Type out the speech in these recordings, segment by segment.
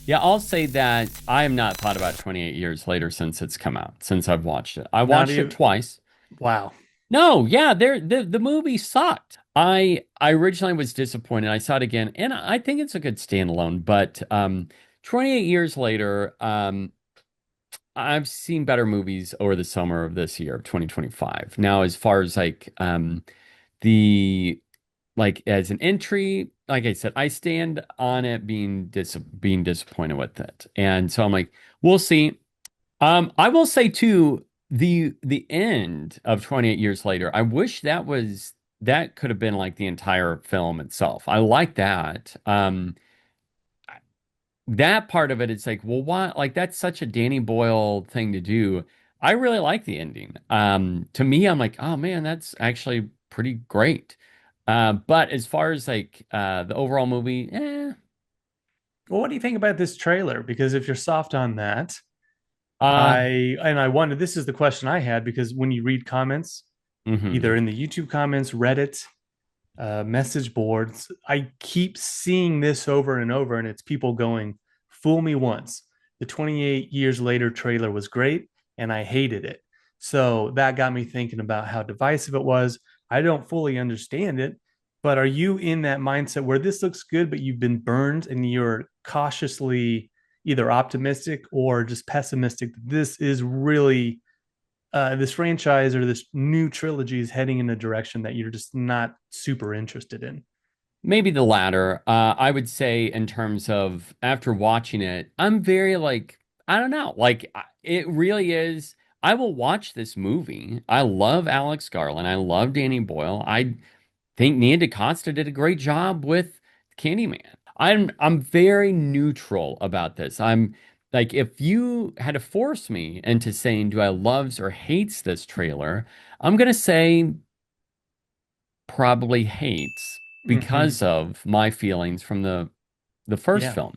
Yeah, I'll say that I have not thought about 28 years later since it's come out, since I've watched it. I Not watched it even. twice. Wow. No, yeah, the movie sucked. I originally was disappointed. I saw it again, and I think it's a good standalone, but 28 years later, I've seen better movies over the summer of this year, of 2025. Now, as far as the as an entry, like I said, I stand on it being disappointed with it. And so I'm like, we'll see. I will say too, the end of 28 years later, I wish that could have been like the entire film itself. I like that. That part of it, it's like, well, why? Like that's such a Danny Boyle thing to do. I really like the ending. To me, I'm like, oh man, that's actually pretty great. But as far as the overall movie, Well, what do you think about this trailer? Because if you're soft on that, uh, I wonder, this is the question I had, because when you read comments, either mhm. in the YouTube comments, Reddit, message boards, I keep seeing this over and over, and it's people going, "Fool me once. The 28 years later trailer was great, and I hated it." So that got me thinking about how divisive it was. I don't fully understand it, but are you in that mindset where this looks good, but you've been burned and you're cautiously either optimistic or just pessimistic that this is really this franchise or this new trilogy is heading in a direction that you're just not super interested in? Maybe the latter. I would say in terms of after watching it, I'm very I don't know, it really is. I will watch this movie. I love Alex Garland. I love Danny Boyle. I think Nia DaCosta did a great job with Candyman. I'm very neutral about this. I'm like, if you had to force me into saying, do I loves or hates this trailer, I'm gonna say probably hates Mm-hmm. because of my feelings from the first Yeah. film.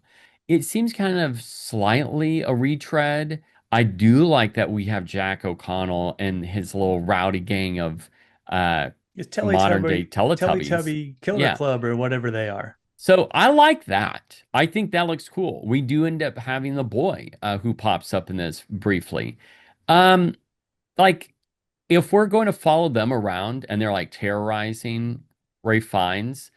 It seems kind of slightly a retread. I do like that we have Jack O'Connell and his little rowdy gang of uh It's modern day Teletubbies. Teletubby Killer Yeah. Club or whatever they are. So I like that. I think that looks cool. We do end up having the boy who pops up in this briefly. Um, like if we're going to follow them around and they're like terrorizing Ray Fiennes,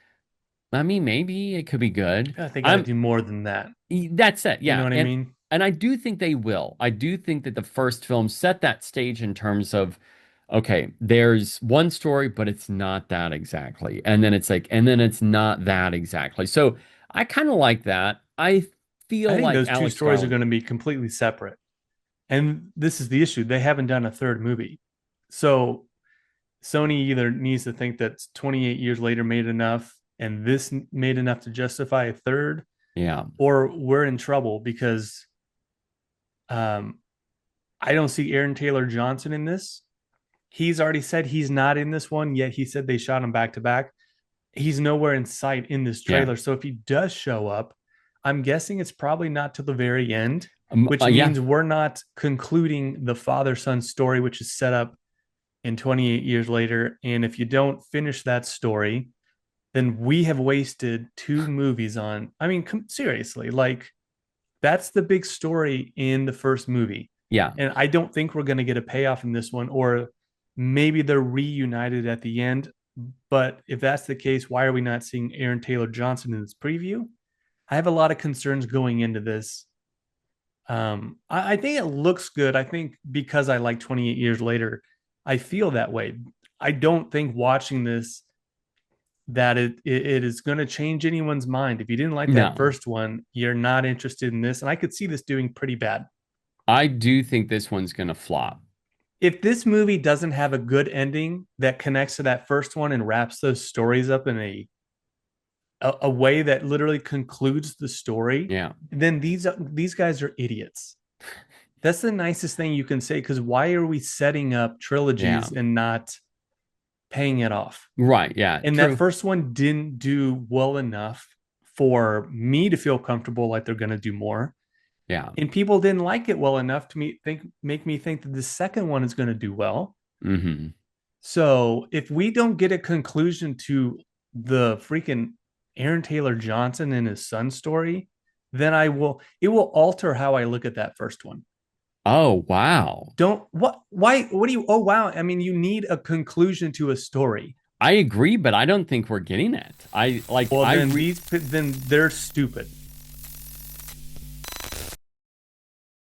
I mean, maybe it could be good. I think I got to I'm do more than that. That's it, You know yeah. what I mean? And I do think they will. I do think that the first film set that stage in terms of okay, there's one story, but it's not that exactly. And then it's like, and then it's not that exactly. So I kind of like that. I I feel think like those two Alex stories are Garland. going to be completely separate. And this is the issue. They haven't done a third movie. So Sony either needs to think that 28 years later made enough and this made enough to justify a third, Yeah. or we're in trouble because um, I don't see Aaron Taylor Johnson in this. He's already said he's not in this one, yet he said they shot him back to back. He's nowhere in sight in this Yeah. trailer. So if he does show up, I'm guessing it's probably not to the very end, which Yeah. means we're not concluding the father son story, which is set up in 28 years later. And if you don't finish that story, then we have wasted two movies on. I mean, seriously, like that's the big story in the first movie. Yeah. And I don't think we're going to get a payoff in this one, or maybe they're reunited at the end. But if that's the case, why are we not seeing Aaron Taylor Johnson in this preview? I have a lot of concerns going into this. I think it looks good. I think because I like 28 years later, I feel that way. I don't think watching this that it is going to change anyone's mind. If you didn't like that No. first one, you're not interested in this. And I could see this doing pretty bad. I do think this one's gonna flop. If this movie doesn't have a good ending that connects to that first one and wraps those stories up in a way that literally concludes the story, Yeah. then these guys are idiots. That's the nicest thing you can say, because why are we setting up Yeah. trilogies and not paying it off? Right. Yeah. And that True. first one didn't do well enough for me to feel comfortable like they're going to do more. Yeah. And people didn't like it well enough to make me think that the second one is going to do well. Hmm. So if we don't get a conclusion to the freaking Aaron Taylor Johnson and his son story, then it will alter how I look at that first one. Oh, wow. Don't why what do you oh wow, I mean you need a conclusion to a story. I agree, but I don't think we're getting it. Well then these then they're stupid.